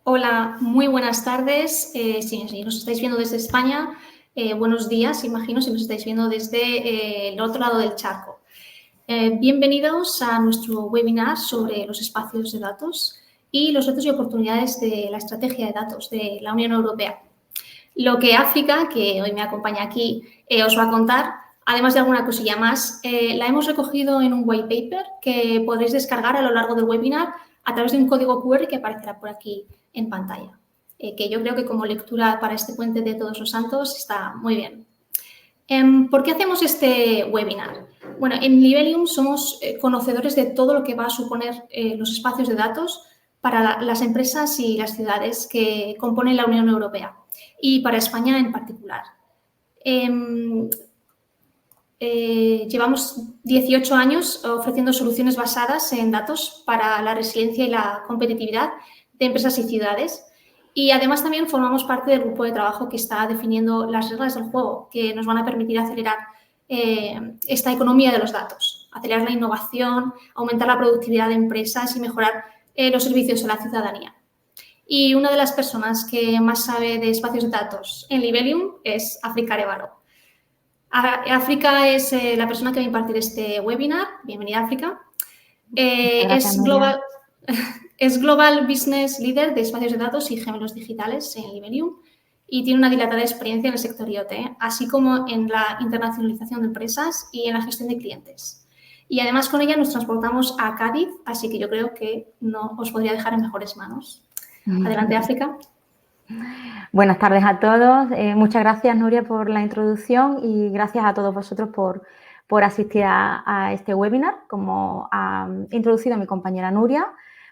Hola, muy buenas tardes. Si nos estáis viendo desde España, buenos días, imagino, si nos estáis viendo desde el otro lado del charco. Bienvenidos a nuestro webinar sobre los espacios de datos y los retos y oportunidades de la estrategia de datos de la Unión Europea. Lo que África, que hoy me acompaña aquí, os va a contar, además de alguna cosilla más, la hemos recogido en un white paper que podréis descargar a lo largo del webinar a través de un código QR que aparecerá por aquí en pantalla, que yo creo que como lectura para este puente de Todos los Santos está muy bien. ¿Por qué hacemos este webinar? Bueno, en Libelium somos conocedores de todo lo que va a suponer los espacios de datos para las empresas y las ciudades que componen la Unión Europea y para España en particular. Llevamos 18 años ofreciendo soluciones basadas en datos para la resiliencia y la competitividad de empresas y ciudades. Y además también formamos parte del grupo de trabajo que está definiendo las reglas del juego que nos van a permitir acelerar esta economía de los datos, acelerar la innovación, aumentar la productividad de empresas y mejorar los servicios a la ciudadanía. Y una de las personas que más sabe de espacios de datos en Libelium es África Arevalo. África es la persona que va a impartir este webinar. Bienvenida, África. Gracias, Nuria. Es Global Business Leader de espacios de datos y gemelos digitales en Libelium y tiene una dilatada experiencia en el sector IoT, así como en la internacionalización de empresas y en la gestión de clientes. Y además con ella nos transportamos a Cádiz, así que yo creo que no os podría dejar en mejores manos. Adelante, África. Buenas tardes a todos. Muchas gracias, Nuria, por la introducción y gracias a todos vosotros por asistir a este webinar. Como ha introducido mi compañera Nuria,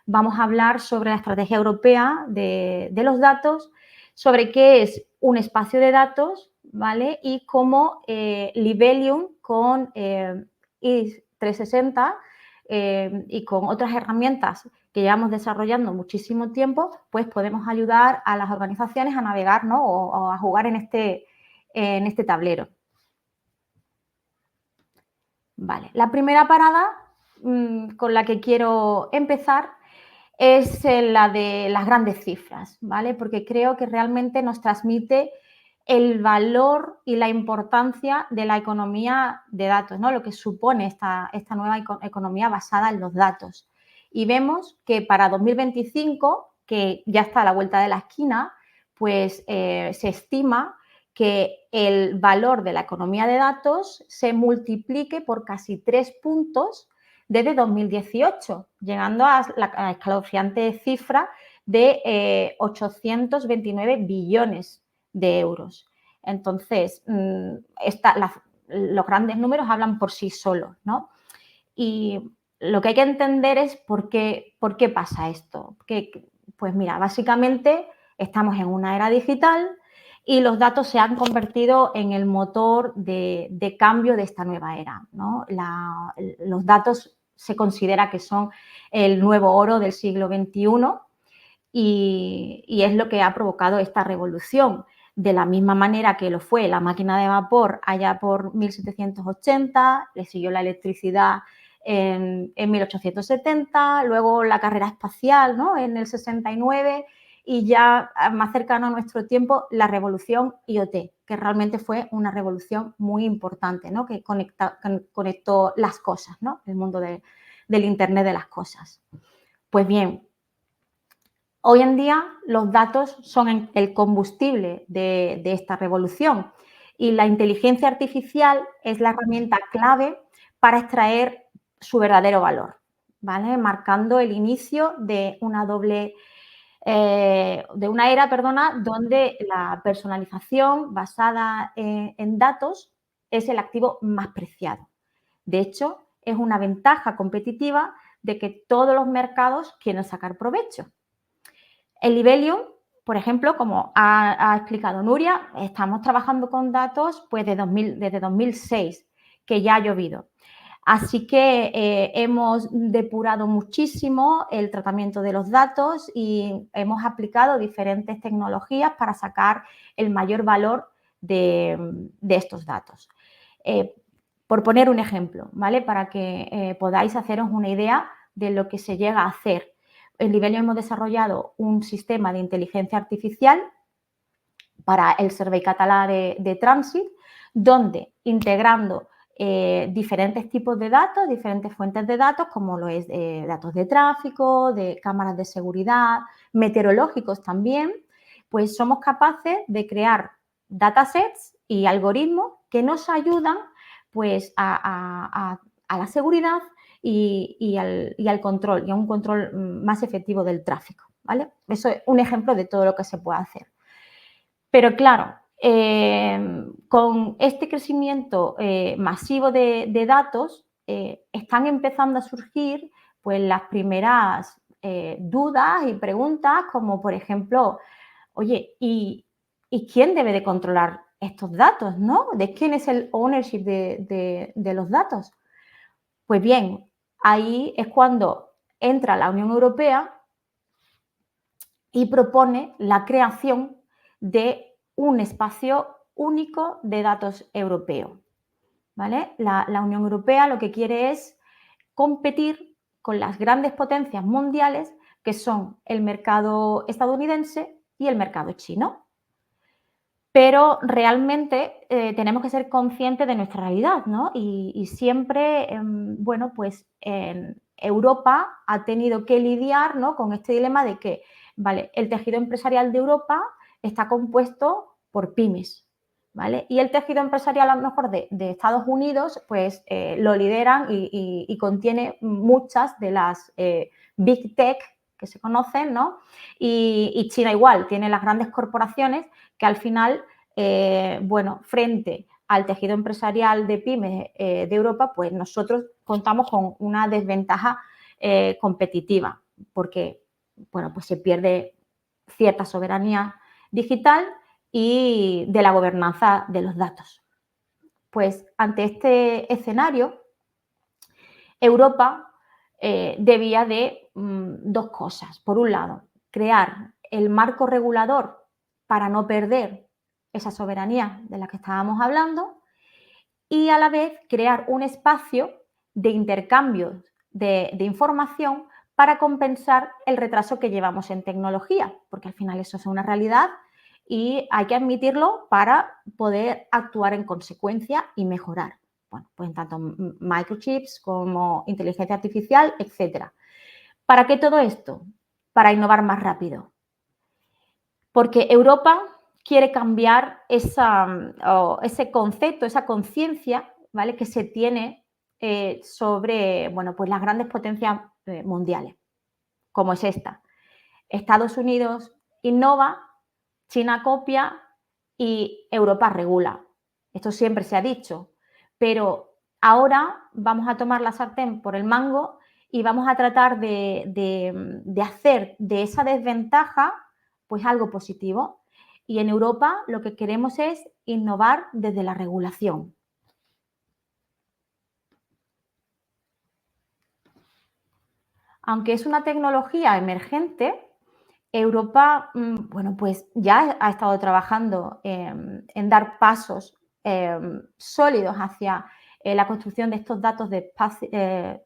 vamos a hablar sobre la estrategia europea de los datos, sobre qué es un espacio de datos, ¿vale? Y cómo Libelium con i360 y con otras herramientas que llevamos desarrollando muchísimo tiempo, pues podemos ayudar a las organizaciones a navegar, ¿no? o a jugar en este tablero. Vale, la primera parada con la que quiero empezar es la de las grandes cifras, ¿vale? Porque creo que realmente nos transmite el valor y la importancia de la economía de datos, ¿no? Lo que supone esta nueva economía basada en los datos. Y vemos que para 2025, que ya está a la vuelta de la esquina, pues se estima que el valor de la economía de datos se multiplique por casi 3 puntos desde 2018, llegando a la escalofriante cifra de 829 billones de euros. Entonces, los grandes números hablan por sí solos, ¿no? Y lo que hay que entender es por qué pasa esto. Pues mira, básicamente estamos en una era digital y los datos se han convertido en el motor de cambio de esta nueva era, ¿no? Los datos se considera que son el nuevo oro del siglo XXI y es lo que ha provocado esta revolución. De la misma manera que lo fue la máquina de vapor allá por 1780, le siguió la electricidad en 1870, luego la carrera espacial, ¿no? En el 69 y ya más cercano a nuestro tiempo la revolución IoT, que realmente fue una revolución muy importante, ¿no? Que conectó las cosas, ¿no? El mundo del Internet de las cosas. Pues bien, hoy en día los datos son el combustible de esta revolución y la inteligencia artificial es la herramienta clave para extraer su verdadero valor, ¿vale? Marcando el inicio de una era, donde la personalización basada en datos es el activo más preciado. De hecho, es una ventaja competitiva de que todos los mercados quieren sacar provecho. En Libelium, por ejemplo, como ha explicado Nuria, estamos trabajando con datos pues, desde 2006, que ya ha llovido. Así que hemos depurado muchísimo el tratamiento de los datos y hemos aplicado diferentes tecnologías para sacar el mayor valor de estos datos. Por poner un ejemplo, ¿vale? Para que podáis haceros una idea de lo que se llega a hacer. en Livelium hemos desarrollado un sistema de inteligencia artificial para el Servei Català de Trànsit, donde integrando diferentes tipos de datos, diferentes fuentes de datos, como lo es datos de tráfico, de cámaras de seguridad, meteorológicos también, pues somos capaces de crear datasets y algoritmos que nos ayudan pues, a la seguridad y al control, y a un control más efectivo del tráfico, ¿vale? Eso es un ejemplo de todo lo que se puede hacer. Pero claro, con este crecimiento masivo de datos, están empezando a surgir pues, las primeras dudas y preguntas, como por ejemplo, oye, ¿y quién debe de controlar estos datos, ¿no? ¿De quién es el ownership de los datos? Pues bien, ahí es cuando entra la Unión Europea y propone la creación de un espacio único de datos europeo, ¿vale? La Unión Europea lo que quiere es competir con las grandes potencias mundiales que son el mercado estadounidense y el mercado chino. Pero realmente tenemos que ser conscientes de nuestra realidad, ¿no? Y siempre, bueno, pues Europa ha tenido que lidiar, ¿no?, con este dilema de que, vale, el tejido empresarial de Europa está compuesto por pymes, ¿vale? Y el tejido empresarial a lo mejor de Estados Unidos, pues lo lideran y contiene muchas de las big tech que se conocen, ¿no? Y China igual, tiene las grandes corporaciones que al final, bueno, frente al tejido empresarial de pymes de Europa, pues nosotros contamos con una desventaja competitiva, porque, bueno, pues se pierde cierta soberanía digital y de la gobernanza de los datos. Pues ante este escenario, Europa debía de dos cosas. Por un lado, crear el marco regulador para no perder esa soberanía de la que estábamos hablando y a la vez crear un espacio de intercambio de información para compensar el retraso que llevamos en tecnología, porque al final eso es una realidad y hay que admitirlo para poder actuar en consecuencia y mejorar. Bueno, pues tanto microchips como inteligencia artificial, etcétera. ¿Para qué todo esto? Para innovar más rápido. Porque Europa quiere cambiar ese concepto, esa conciencia, ¿vale?, que se tiene sobre, bueno, pues las grandes potencias mundiales, como es esta. Estados Unidos innova, China copia y Europa regula. Esto siempre se ha dicho, pero ahora vamos a tomar la sartén por el mango y vamos a tratar de hacer de esa desventaja pues algo positivo. Y en Europa lo que queremos es innovar desde la regulación. Aunque es una tecnología emergente, Europa, bueno, pues ya ha estado trabajando en dar pasos sólidos hacia la construcción de estos datos de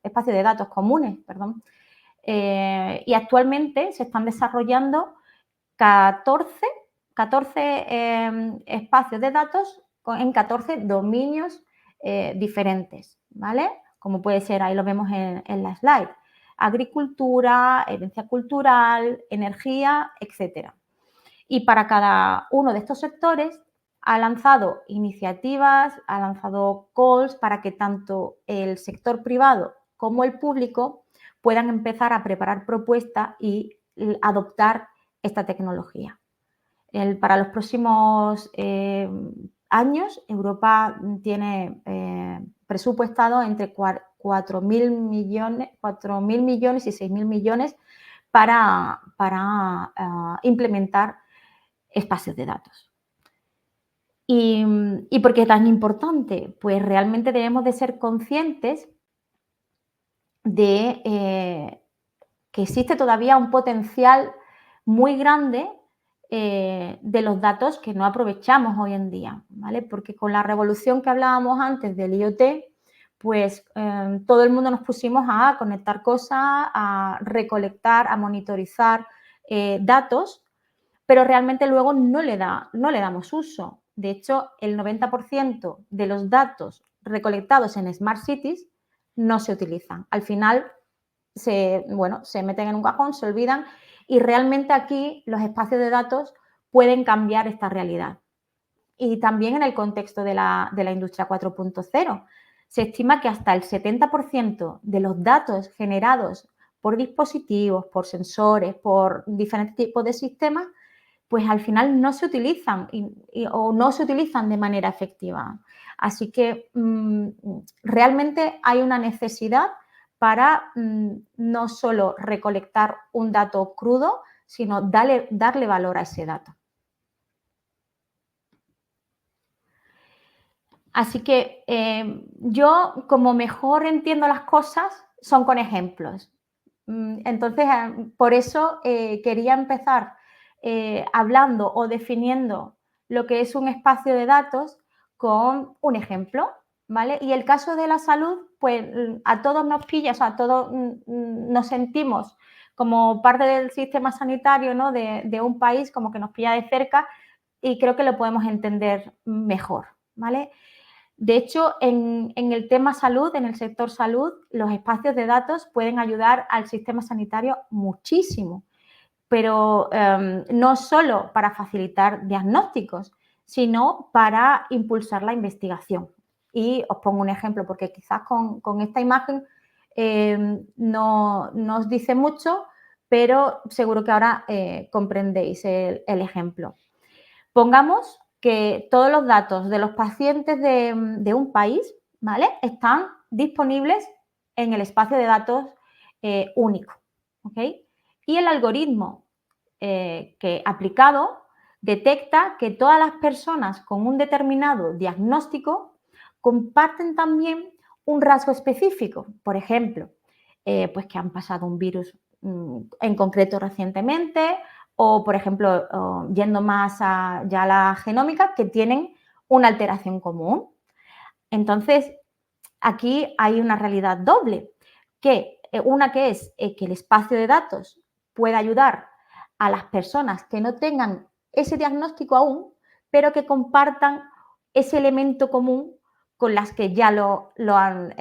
espacios de datos comunes, perdón. Y actualmente se están desarrollando 14 espacios de datos en 14 dominios diferentes, ¿vale? Como puede ser, ahí lo vemos en la slide. Agricultura, herencia cultural, energía, etcétera. Y para cada uno de estos sectores ha lanzado iniciativas, ha lanzado calls para que tanto el sector privado como el público puedan empezar a preparar propuestas y adoptar esta tecnología. Para los próximos años, Europa tiene presupuestado entre 4.000 millones y 6.000 millones para implementar espacios de datos. ¿Y por qué es tan importante? Pues realmente debemos de ser conscientes de que existe todavía un potencial muy grande de los datos que no aprovechamos hoy en día, ¿vale? Porque con la revolución que hablábamos antes del IoT, pues todo el mundo nos pusimos a conectar cosas, a recolectar, a monitorizar datos, pero realmente luego no le damos uso. De hecho, el 90% de los datos recolectados en Smart Cities no se utilizan. Al final se meten en un cajón, se olvidan y realmente aquí los espacios de datos pueden cambiar esta realidad. Y también en el contexto de la industria 4.0. Se estima que hasta el 70% de los datos generados por dispositivos, por sensores, por diferentes tipos de sistemas, pues al final no se utilizan o no se utilizan de manera efectiva. Así que realmente hay una necesidad para no solo recolectar un dato crudo, sino darle valor a ese dato. Así que yo, como mejor entiendo las cosas, son con ejemplos. Entonces, por eso quería empezar hablando o definiendo lo que es un espacio de datos con un ejemplo, ¿vale? Y el caso de la salud, pues a todos nos pilla, o sea, a todos nos sentimos como parte del sistema sanitario, ¿no? de un país, como que nos pilla de cerca y creo que lo podemos entender mejor, ¿vale? De hecho, en el tema salud, en el sector salud, los espacios de datos pueden ayudar al sistema sanitario muchísimo, pero no solo para facilitar diagnósticos, sino para impulsar la investigación. Y os pongo un ejemplo, porque quizás con esta imagen no os dice mucho, pero seguro que ahora comprendéis el ejemplo. Pongamos que todos los datos de los pacientes de un país, ¿vale?, están disponibles en el espacio de datos único, ¿ok? Y el algoritmo que aplicado detecta que todas las personas con un determinado diagnóstico comparten también un rasgo específico. Por ejemplo, pues que han pasado un virus en concreto recientemente, o, por ejemplo, yendo más a ya la genómica, que tienen una alteración común. Entonces, aquí hay una realidad doble, que una que es que el espacio de datos puede ayudar a las personas que no tengan ese diagnóstico aún, pero que compartan ese elemento común con las que ya lo han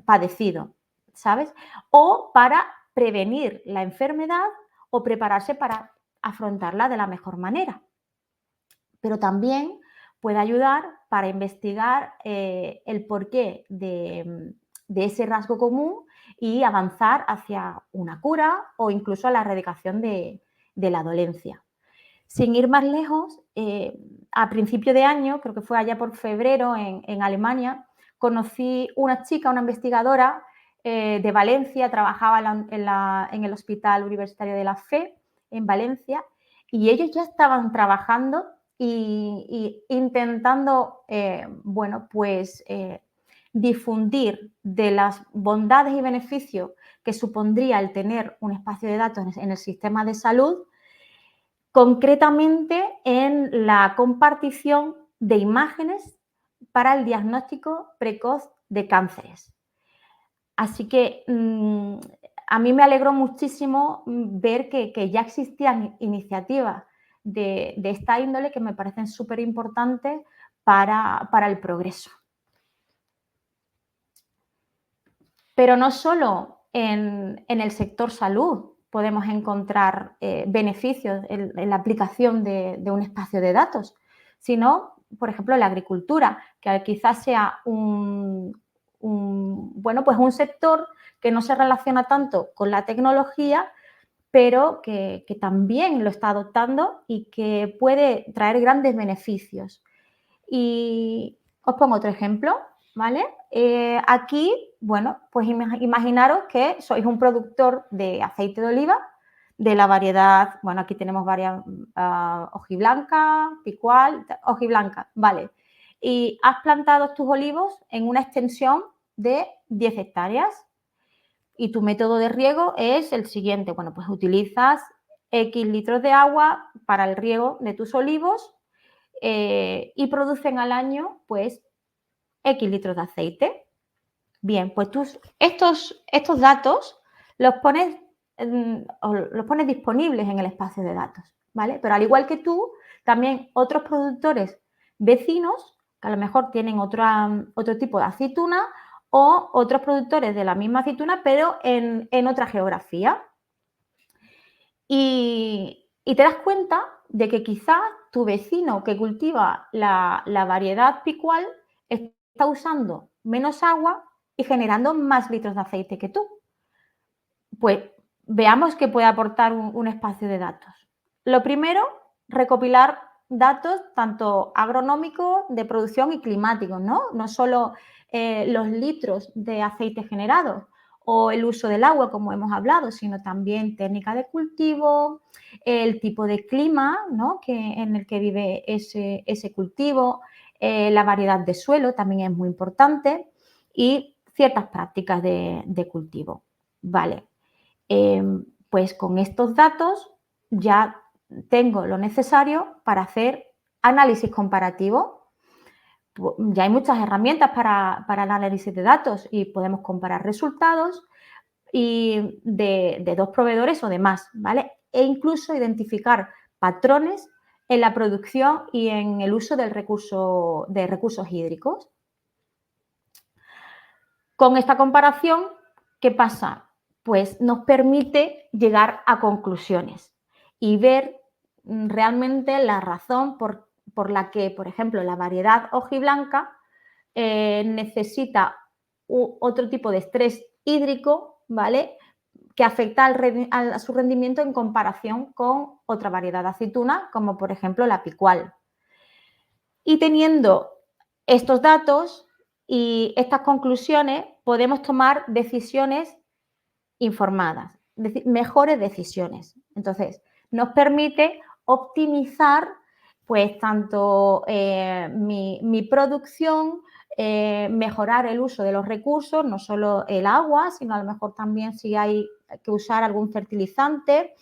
padecido, ¿sabes? O para prevenir la enfermedad o prepararse para afrontarla de la mejor manera. Pero también puede ayudar para investigar el porqué de ese rasgo común y avanzar hacia una cura o incluso a la erradicación de la dolencia. Sin ir más lejos, a principio de año, creo que fue allá por febrero en Alemania, conocí una chica, una investigadora de Valencia, trabajaba en el Hospital Universitario de la Fe en Valencia, y ellos ya estaban trabajando y intentando, difundir de las bondades y beneficios que supondría el tener un espacio de datos en el sistema de salud, concretamente en la compartición de imágenes para el diagnóstico precoz de cánceres. Así que a mí me alegró muchísimo ver que ya existían iniciativas de esta índole que me parecen súper importantes para el progreso. Pero no solo en el sector salud podemos encontrar beneficios en la aplicación de un espacio de datos, sino, por ejemplo, la agricultura, que quizás sea un sector que no se relaciona tanto con la tecnología, pero que también lo está adoptando y que puede traer grandes beneficios. Y os pongo otro ejemplo, ¿vale? Aquí, pues imaginaros que sois un productor de aceite de oliva de la variedad, aquí tenemos varias, hojiblanca, picual, hojiblanca, ¿vale? Y has plantado tus olivos en una extensión de 10 hectáreas y tu método de riego es el siguiente. Pues utilizas X litros de agua para el riego de tus olivos y producen al año, pues, X litros de aceite. Bien, pues tú estos datos los pones disponibles en el espacio de datos, ¿vale? Pero al igual que tú, también otros productores vecinos, que a lo mejor tienen otro tipo de aceituna, o otros productores de la misma aceituna, pero en otra geografía. Y te das cuenta de que quizás tu vecino que cultiva la variedad picual está usando menos agua y generando más litros de aceite que tú. Pues veamos qué puede aportar un espacio de datos. Lo primero, recopilar datos tanto agronómicos, de producción y climáticos, ¿no? No solo los litros de aceite generados o el uso del agua, como hemos hablado, sino también técnica de cultivo, el tipo de clima, ¿no? En el que vive ese cultivo, la variedad de suelo también es muy importante y ciertas prácticas de cultivo. Vale, pues con estos datos ya tengo lo necesario para hacer análisis comparativo. Ya hay muchas herramientas para el análisis de datos y podemos comparar resultados y de dos proveedores o de más, ¿vale? E incluso identificar patrones en la producción y en el uso de recursos hídricos. Con esta comparación, ¿qué pasa? Pues nos permite llegar a conclusiones y ver realmente la razón por la que, por ejemplo, la variedad hojiblanca necesita otro tipo de estrés hídrico, ¿vale? Que afecta a su rendimiento en comparación con otra variedad de aceituna, como por ejemplo la picual. Y teniendo estos datos y estas conclusiones, podemos tomar decisiones informadas, mejores decisiones. Entonces, nos permite optimizar pues tanto mi producción, mejorar el uso de los recursos, no solo el agua, sino a lo mejor también si hay que usar algún fertilizante.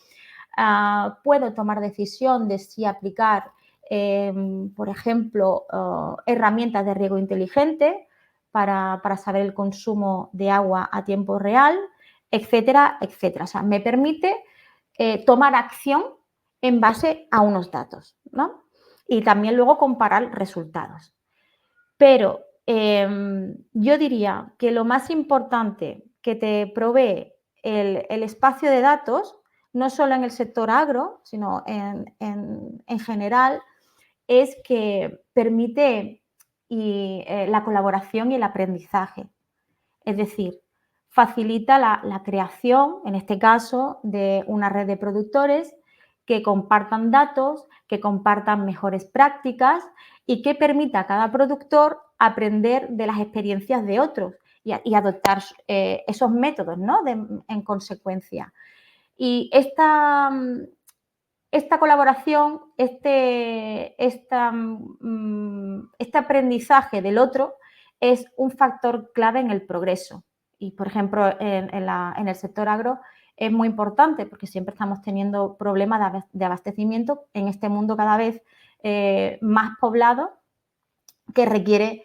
Puedo tomar decisión de si aplicar, por ejemplo, herramientas de riego inteligente para saber el consumo de agua a tiempo real, etcétera, etcétera. O sea, me permite tomar acción en base a unos datos, ¿no? Y también luego comparar resultados. Pero yo diría que lo más importante que te provee el espacio de datos, no solo en el sector agro, sino en general, es que permite la colaboración y el aprendizaje. Es decir, facilita la creación, en este caso, de una red de productores que compartan datos, que compartan mejores prácticas y que permita a cada productor aprender de las experiencias de otros y adoptar esos métodos, ¿no? En consecuencia. Y esta colaboración, este aprendizaje del otro es un factor clave en el progreso. Y, por ejemplo, en el sector agro es muy importante porque siempre estamos teniendo problemas de abastecimiento en este mundo cada vez más poblado que requiere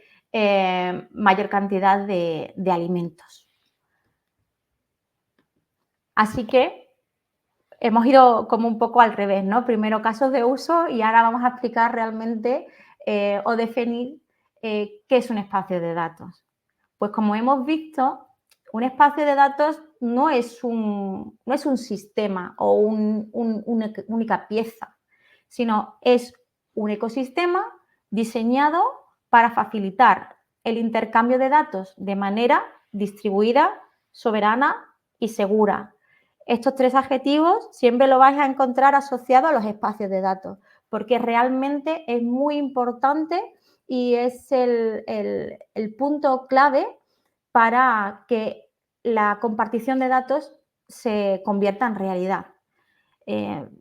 mayor cantidad de alimentos. Así que hemos ido como un poco al revés, ¿no? Primero casos de uso y ahora vamos a explicar realmente o definir qué es un espacio de datos. Pues como hemos visto, un espacio de datos no es un sistema o una única pieza, sino es un ecosistema diseñado para facilitar el intercambio de datos de manera distribuida, soberana y segura. Estos tres adjetivos siempre lo vais a encontrar asociado a los espacios de datos, porque realmente es muy importante y es el punto clave para que la compartición de datos se convierta en realidad.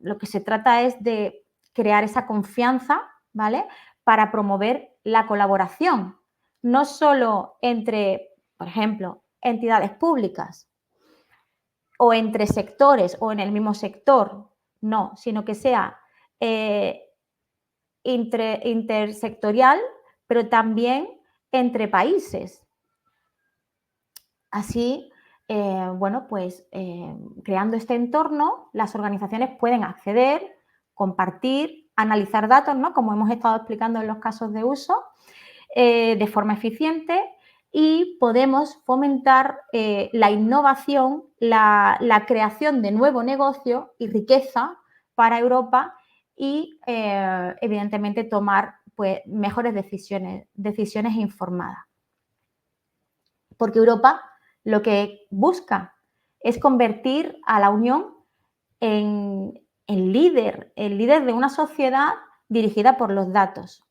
Lo que se trata es de crear esa confianza, ¿vale? Para promover la colaboración, no solo entre, por ejemplo, entidades públicas, o entre sectores o en el mismo sector, no, sino que sea intersectorial, pero también entre países. Así, bueno, pues creando este entorno, las organizaciones pueden acceder, compartir, analizar datos, ¿no? Como hemos estado explicando en los casos de uso, de forma eficiente, y podemos fomentar la innovación, la creación de nuevo negocio y riqueza para Europa y, evidentemente, tomar pues, mejores decisiones informadas. Porque Europa lo que busca es convertir a la Unión en el líder de una sociedad dirigida por los datos.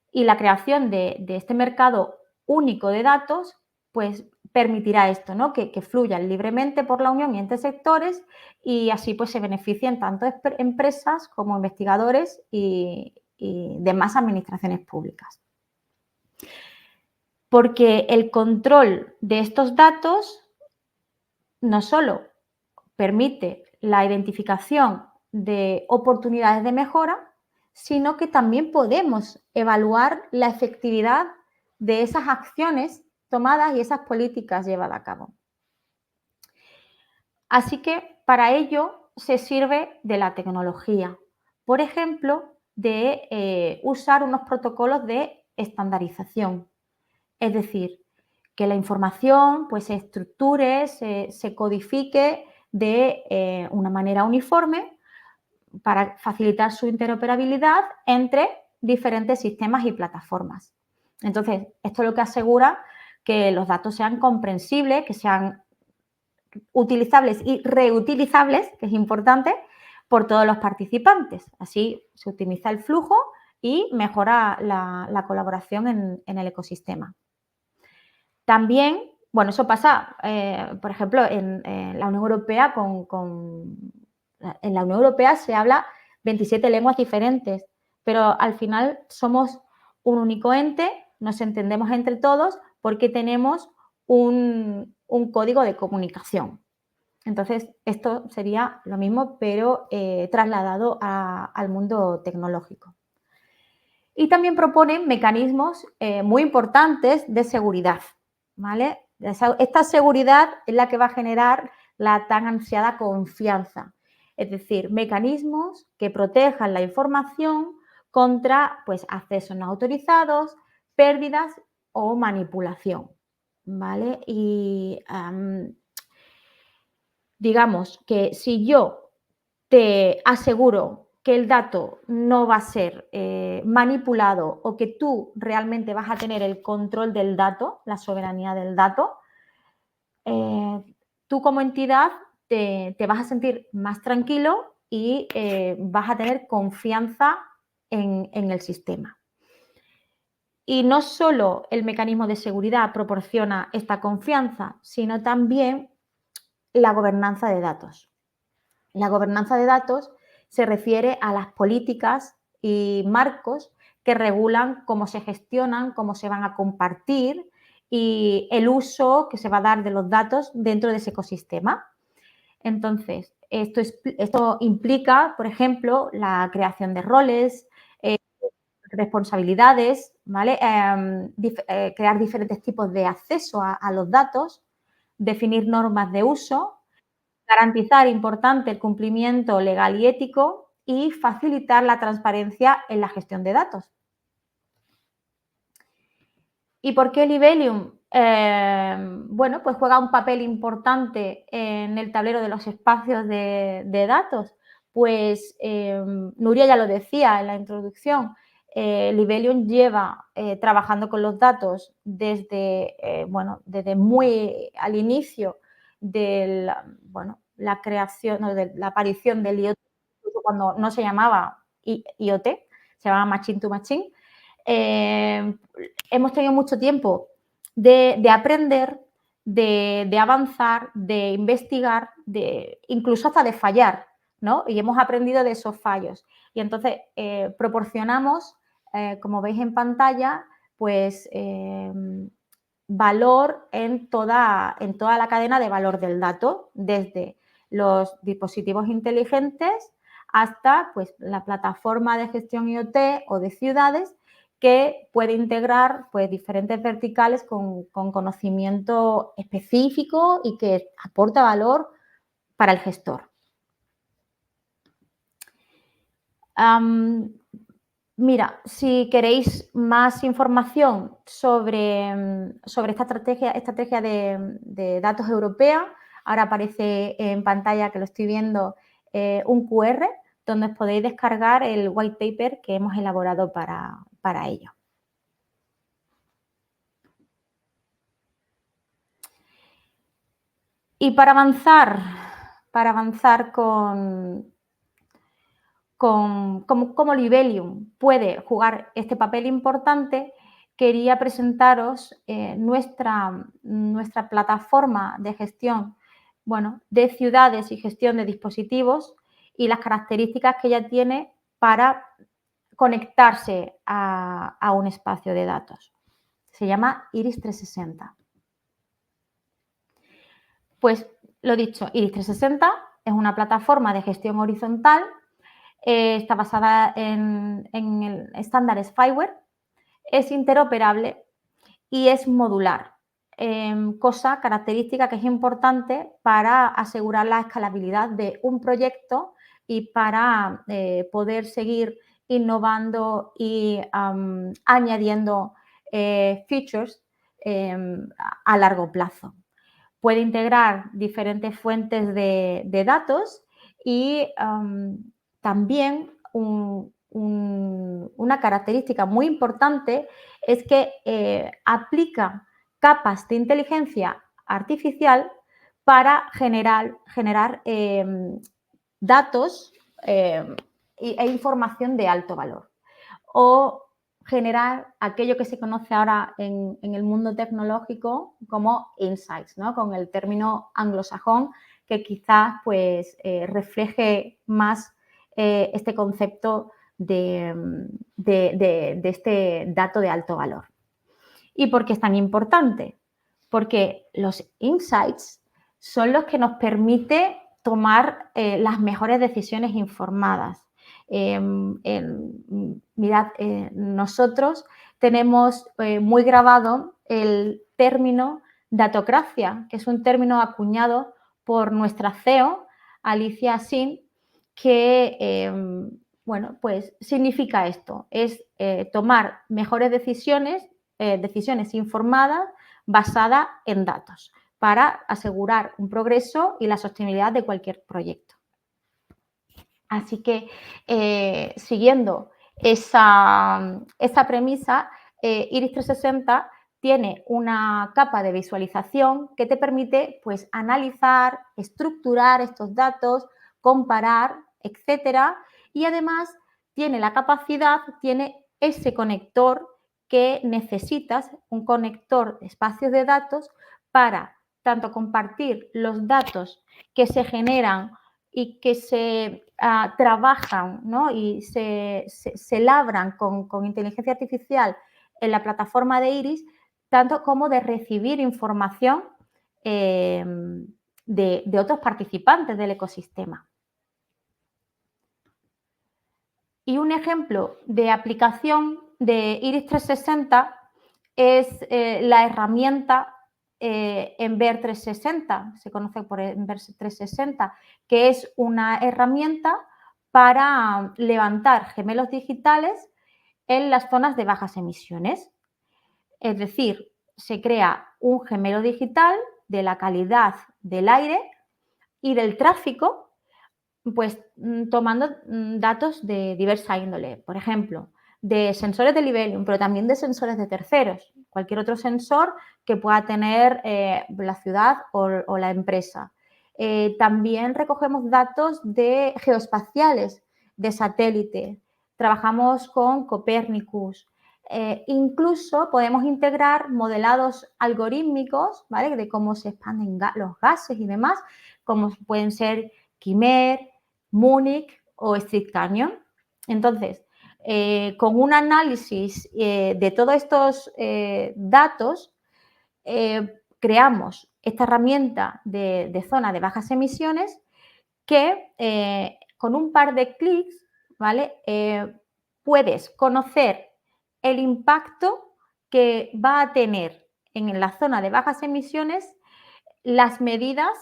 Y la creación de este mercado único de datos, pues permitirá esto, ¿no? Que fluyan libremente por la Unión y entre sectores, y así pues se beneficien tanto empresas como investigadores y demás administraciones públicas. Porque el control de estos datos no solo permite la identificación de oportunidades de mejora, sino que también podemos evaluar la efectividad de esas acciones tomadas y esas políticas llevadas a cabo. Así que para ello se sirve de la tecnología. Por ejemplo, de usar unos protocolos de estandarización. Es decir, que la información pues, se estructure, se codifique de una manera uniforme para facilitar su interoperabilidad entre diferentes sistemas y plataformas. Entonces, esto es lo que asegura que los datos sean comprensibles, que sean utilizables y reutilizables, que es importante, por todos los participantes. Así se optimiza el flujo y mejora la colaboración en el ecosistema. También, bueno, eso pasa, por ejemplo, en la Unión Europea, en la Unión Europea se habla 27 lenguas diferentes, pero al final somos un único ente, nos entendemos entre todos porque tenemos un código de comunicación. Entonces, esto sería lo mismo, pero trasladado al mundo tecnológico. Y también proponen mecanismos muy importantes de seguridad, ¿vale? Esta seguridad es la que va a generar la tan ansiada confianza. Es decir, mecanismos que protejan la información contra pues, accesos no autorizados, pérdidas o manipulación, ¿vale? Y digamos que si yo te aseguro que el dato no va a ser manipulado o que tú realmente vas a tener el control del dato, la soberanía del dato, tú como entidad te vas a sentir más tranquilo y vas a tener confianza en el sistema. Y no solo el mecanismo de seguridad proporciona esta confianza, sino también la gobernanza de datos. La gobernanza de datos se refiere a las políticas y marcos que regulan cómo se gestionan, cómo se van a compartir y el uso que se va a dar de los datos dentro de ese ecosistema. Entonces, esto implica, por ejemplo, la creación de roles, responsabilidades, ¿vale? Crear diferentes tipos de acceso a los datos, definir normas de uso, garantizar, importante, el cumplimiento legal y ético y facilitar la transparencia en la gestión de datos. ¿Y por qué Libelium? Bueno, pues juega un papel importante en el tablero de los espacios de datos. Pues Nuria ya lo decía en la introducción, Libelium lleva trabajando con los datos desde muy al inicio de la creación, de la aparición del IoT, cuando no se llamaba IoT, se llamaba Machine to Machine. Hemos tenido mucho tiempo de aprender, de avanzar, de investigar, incluso hasta de fallar, ¿no? Y hemos aprendido de esos fallos. Y entonces proporcionamos, como veis en pantalla, pues valor en toda la cadena de valor del dato, desde los dispositivos inteligentes hasta pues, la plataforma de gestión IoT o de ciudades, que puede integrar pues, diferentes verticales con conocimiento específico y que aporta valor para el gestor. Mira, si queréis más información sobre esta estrategia de datos europea, ahora aparece en pantalla, que lo estoy viendo, un QR donde os podéis descargar el white paper que hemos elaborado para ello. Y para avanzar con cómo Libelium puede jugar este papel importante, quería presentaros nuestra plataforma de gestión, de ciudades y gestión de dispositivos y las características que ella tiene para conectarse a un espacio de datos. Se llama Iris 360. Pues lo dicho, Iris 360 es una plataforma de gestión horizontal. Está basada en el estándar Spyware, es interoperable y es modular, característica que es importante para asegurar la escalabilidad de un proyecto y para poder seguir innovando y añadiendo features a largo plazo. Puede integrar diferentes fuentes de datos y también una característica muy importante es que aplica capas de inteligencia artificial para generar datos e información de alto valor o generar aquello que se conoce ahora en el mundo tecnológico como insights, ¿no? Con el término anglosajón que quizás pues, refleje más este concepto de este dato de alto valor. ¿Y por qué es tan importante? Porque los insights son los que nos permiten tomar las mejores decisiones informadas. Mirad, nosotros tenemos muy grabado el término datocracia, que es un término acuñado por nuestra CEO, Alicia Sin, que pues significa esto, es tomar mejores decisiones informadas basadas en datos para asegurar un progreso y la sostenibilidad de cualquier proyecto. Así que, siguiendo esa premisa, Iris 360 tiene una capa de visualización que te permite pues, analizar, estructurar estos datos, comparar, etcétera, y además tiene la capacidad, tiene ese conector que necesitas, un conector de espacios de datos para tanto compartir los datos que se generan y que se trabajan, ¿no? Y se labran con inteligencia artificial en la plataforma de Iris, tanto como de recibir información de otros participantes del ecosistema. Y un ejemplo de aplicación de Iris 360 es la herramienta Enver 360, se conoce por Enver 360, que es una herramienta para levantar gemelos digitales en las zonas de bajas emisiones. Es decir, se crea un gemelo digital de la calidad del aire y del tráfico, pues tomando datos de diversa índole, por ejemplo, de sensores de Libelium, pero también de sensores de terceros, cualquier otro sensor que pueda tener la ciudad o la empresa. También recogemos datos de geoespaciales, de satélite, trabajamos con Copernicus, incluso podemos integrar modelados algorítmicos, ¿vale? De cómo se expanden los gases y demás, como pueden ser Quimer, Múnich o Street Canyon. Entonces, con un análisis de todos estos datos, creamos esta herramienta de zona de bajas emisiones que con un par de clics, ¿vale? Puedes conocer el impacto que va a tener en la zona de bajas emisiones las medidas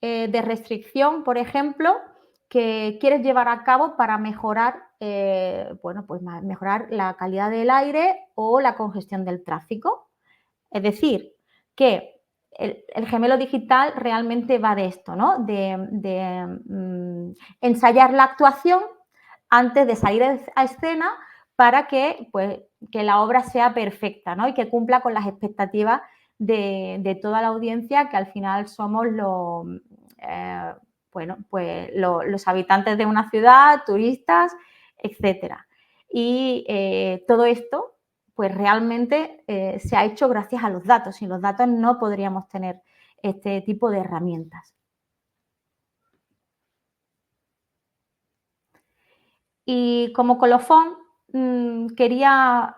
de restricción, por ejemplo, que quieres llevar a cabo para mejorar, bueno, pues mejorar la calidad del aire o la congestión del tráfico. Es decir, que el gemelo digital realmente va de esto, ¿no? De ensayar la actuación antes de salir a escena para que, pues, que la obra sea perfecta, ¿no? Y que cumpla con las expectativas de toda la audiencia, que al final somos bueno, pues los habitantes de una ciudad, turistas, etcétera. Y todo esto, pues realmente se ha hecho gracias a los datos. Sin los datos no podríamos tener este tipo de herramientas. Y como colofón, quería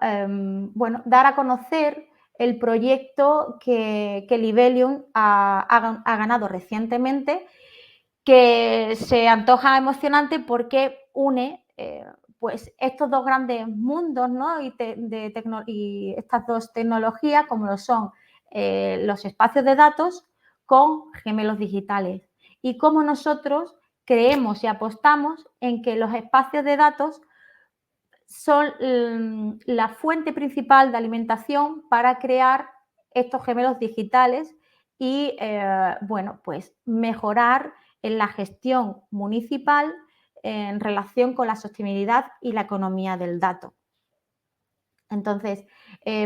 bueno, dar a conocer el proyecto que Libelium ha ganado recientemente, que se antoja emocionante porque une pues estos dos grandes mundos, ¿no? y estas dos tecnologías, como lo son los espacios de datos con gemelos digitales. Y cómo nosotros creemos y apostamos en que los espacios de datos son la fuente principal de alimentación para crear estos gemelos digitales y, bueno, pues mejorar en la gestión municipal en relación con la sostenibilidad y la economía del dato. Entonces,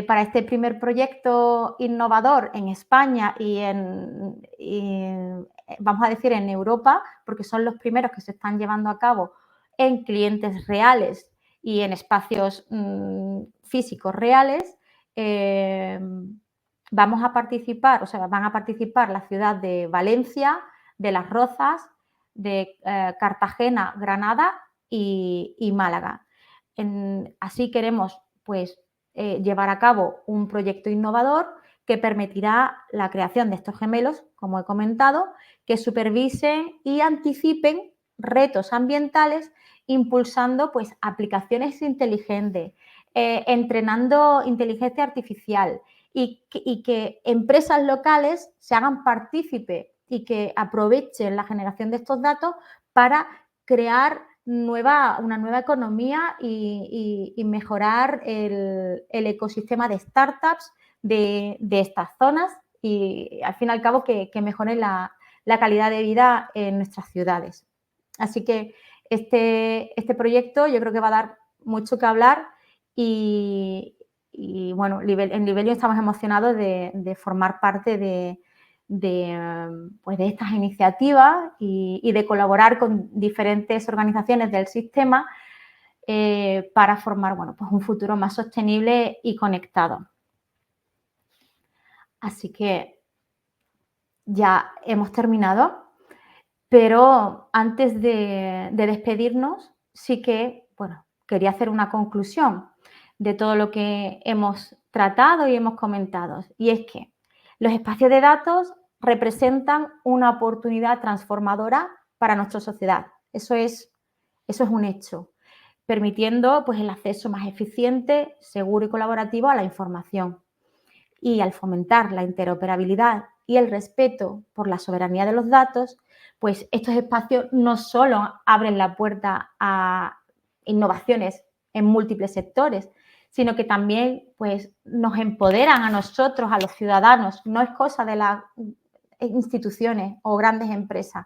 para este primer proyecto innovador en España y vamos a decir, en Europa, porque son los primeros que se están llevando a cabo en clientes reales y en espacios físicos reales, vamos a participar, o sea, van a participar la ciudad de Valencia, de Las Rozas, de Cartagena, Granada y Málaga. Así queremos, pues, llevar a cabo un proyecto innovador que permitirá la creación de estos gemelos, como he comentado, que supervisen y anticipen retos ambientales, impulsando, pues, aplicaciones inteligentes, entrenando inteligencia artificial y que empresas locales se hagan partícipe y que aprovechen la generación de estos datos para crear una nueva economía y mejorar el ecosistema de startups de estas zonas y, al fin y al cabo, que mejoren la calidad de vida en nuestras ciudades. Así que este proyecto yo creo que va a dar mucho que hablar y bueno, en Libelium estamos emocionados de formar parte pues de estas iniciativas y de colaborar con diferentes organizaciones del sistema para formar, bueno, pues un futuro más sostenible y conectado. Así que ya hemos terminado, pero antes de despedirnos, sí que, bueno, quería hacer una conclusión de todo lo que hemos tratado y hemos comentado. Y es que los espacios de datos representan una oportunidad transformadora para nuestra sociedad. Eso es un hecho, permitiendo, pues, el acceso más eficiente, seguro y colaborativo a la información. Y al fomentar la interoperabilidad y el respeto por la soberanía de los datos, pues estos espacios no solo abren la puerta a innovaciones en múltiples sectores, sino que también, pues, nos empoderan a nosotros, a los ciudadanos. No es cosa de las instituciones o grandes empresas,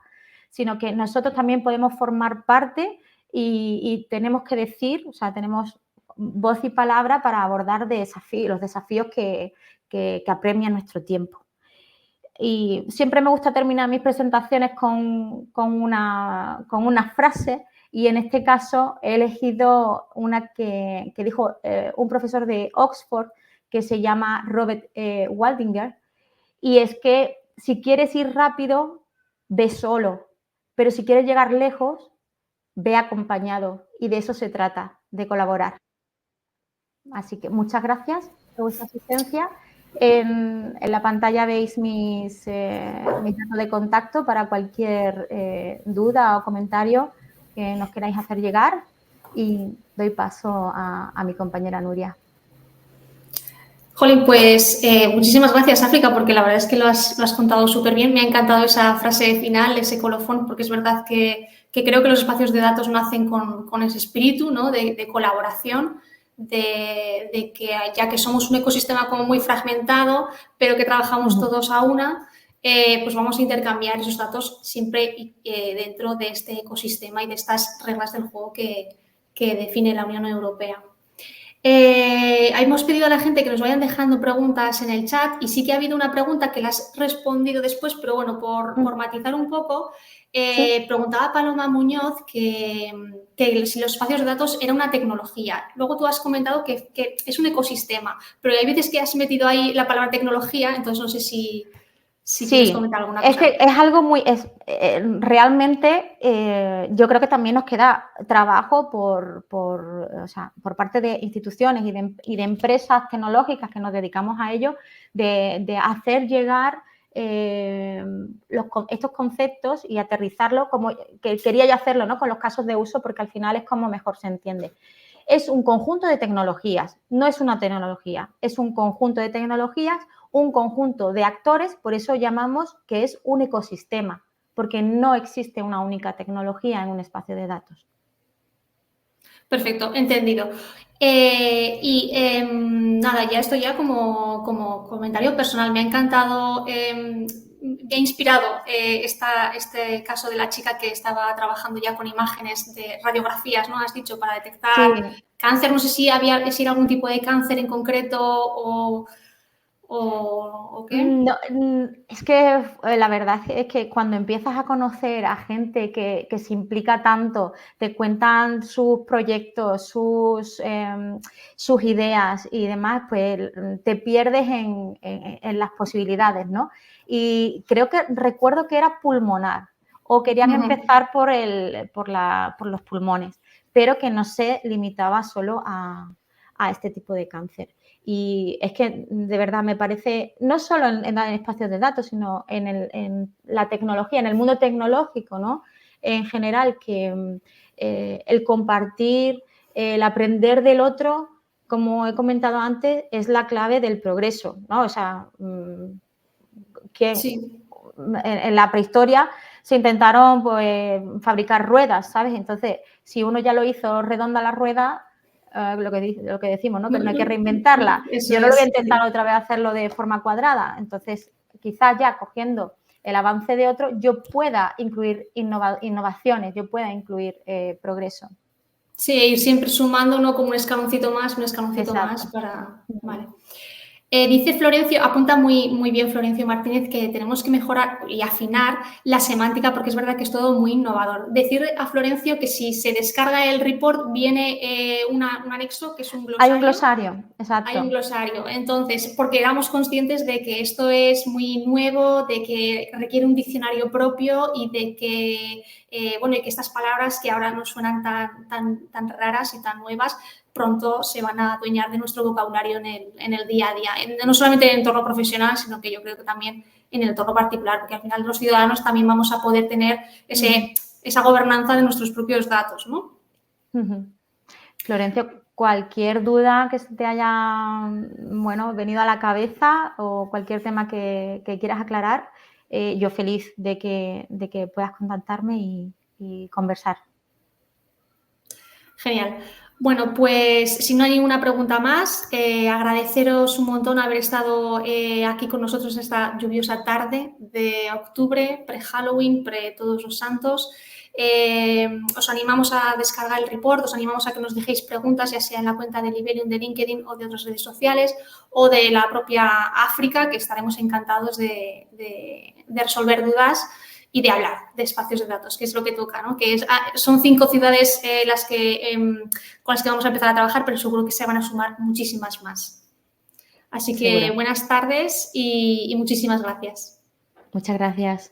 sino que nosotros también podemos formar parte y tenemos que decir, o sea, tenemos voz y palabra para abordar los desafíos que apremian nuestro tiempo. Y siempre me gusta terminar mis presentaciones con una frase, y en este caso he elegido una que dijo un profesor de Oxford que se llama Robert Waldinger, y es que si quieres ir rápido, ve solo, pero si quieres llegar lejos, ve acompañado, y de eso se trata, de colaborar. Así que muchas gracias por vuestra asistencia. En la pantalla veis mis datos de contacto para cualquier duda o comentario que nos queráis hacer llegar, y doy paso a mi compañera Nuria. Jolín, pues muchísimas gracias, África, porque la verdad es que lo has contado súper bien. Me ha encantado esa frase final, ese colofón, porque es verdad que creo que los espacios de datos nacen con ese espíritu, ¿no? de colaboración, de que ya que somos un ecosistema como muy fragmentado, pero que trabajamos todos a una, pues vamos a intercambiar esos datos siempre dentro de este ecosistema y de estas reglas del juego que define la Unión Europea. Hemos pedido a la gente que nos vayan dejando preguntas en el chat y sí que ha habido una pregunta que la has respondido después, pero bueno, por matizar un poco, Sí. preguntaba Paloma Muñoz que si los espacios de datos era una tecnología. Luego tú has comentado que es un ecosistema, pero hay veces que has metido ahí la palabra tecnología, entonces no sé si quieres Sí, comentar alguna es cosa. que es algo muy, realmente yo creo que también nos queda trabajo o sea, por parte de instituciones y de empresas tecnológicas que nos dedicamos a ello, de hacer llegar estos conceptos y aterrizarlo como que quería yo hacerlo, ¿no? Con los casos de uso, porque al final es como mejor se entiende. Es un conjunto de tecnologías, no es una tecnología, es un conjunto de tecnologías, un conjunto de actores, por eso llamamos que es un ecosistema, porque no existe una única tecnología en un espacio de datos. Perfecto, entendido. Nada, ya esto ya como comentario personal. Me ha encantado, me ha inspirado este caso de la chica que estaba trabajando ya con imágenes de radiografías, ¿no? Has dicho, para detectar Sí. cáncer. No sé si era algún tipo de cáncer en concreto o qué. No, es que la verdad es que cuando empiezas a conocer a gente que se implica tanto, te cuentan sus proyectos, sus ideas y demás, pues te pierdes en las posibilidades, ¿no? Y creo que recuerdo que era pulmonar o querían empezar por los pulmones, pero que no se limitaba solo a este tipo de cáncer. Y es que de verdad me parece, no solo en espacios de datos, sino en la tecnología, en el mundo tecnológico, ¿no? En general, que el compartir, el aprender del otro, como he comentado antes, es la clave del progreso, ¿no? O sea, que Sí. en la prehistoria se intentaron pues, fabricar ruedas, ¿sabes? Entonces, si uno ya lo hizo redonda la rueda, lo que decimos, ¿no? Que no hay que reinventarla. Eso Yo no lo voy a es, intentar sí. otra vez hacerlo de forma cuadrada. Entonces, quizás ya cogiendo el avance de otro, yo pueda incluir innovaciones, yo pueda incluir progreso. Sí, ir siempre sumando, ¿no? Como un escaloncito más Exacto. para... Vale. Dice Florencio, apunta muy bien Florencio Martínez, que tenemos que mejorar y afinar la semántica porque es verdad que es todo muy innovador. Decir a Florencio que si se descarga el report viene un anexo que es un glosario. Hay un glosario, exacto. Hay un glosario. Entonces, porque éramos conscientes de que esto es muy nuevo, de que requiere un diccionario propio y de que, y que estas palabras que ahora nos suenan tan raras y tan nuevas, pronto se van a adueñar de nuestro vocabulario en el día a día. No solamente en el entorno profesional, sino que yo creo que también en el entorno particular, porque al final los ciudadanos también vamos a poder tener esa gobernanza de nuestros propios datos, ¿no? Florencio, cualquier duda que se te haya venido a la cabeza o cualquier tema que quieras aclarar, yo feliz de que puedas contactarme y conversar. Genial. Bueno, pues si no hay ninguna pregunta más, agradeceros un montón haber estado aquí con nosotros esta lluviosa tarde de octubre, pre-Halloween, pre-Todos los Santos. Os animamos a descargar el report, os animamos a que nos dejéis preguntas, ya sea en la cuenta de Libelium, de LinkedIn o de otras redes sociales o de la propia África, que estaremos encantados de resolver dudas y de hablar de espacios de datos, que es lo que toca, ¿no? Que son 5 ciudades con las que vamos a empezar a trabajar, pero seguro que se van a sumar muchísimas más. Así que Seguro. buenas tardes y muchísimas gracias. Muchas gracias.